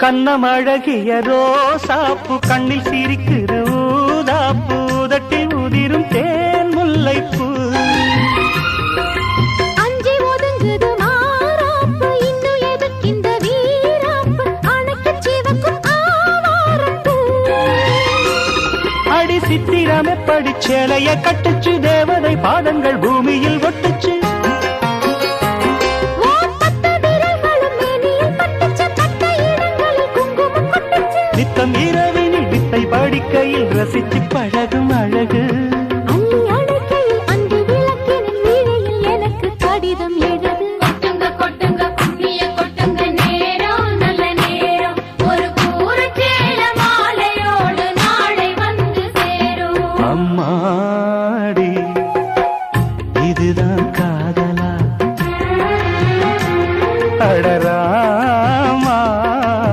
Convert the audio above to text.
கண்ணம் அழகிய ரோசாப்பு கண்ணில் சிரிக்கிற ஊதாப்பு உதட்டில் உதிரும் தேன் முல்லைப்பூ அஞ்சி ஒதுங்குது மாறாப்பு இன்னும் எதுக்கிந்த வீராப்பு அணைக்கு சிவக்கும் ஆவாரப்பூ அடி சித்திரமே படிச்சேலைய கட்டுச்சு தேவதை பாதங்கள் பூமியில் ஒட்டுச்சு நித்தம் இரவினில் வித்தை படிக்கையில் ரசிச்சு பழகும் அழகு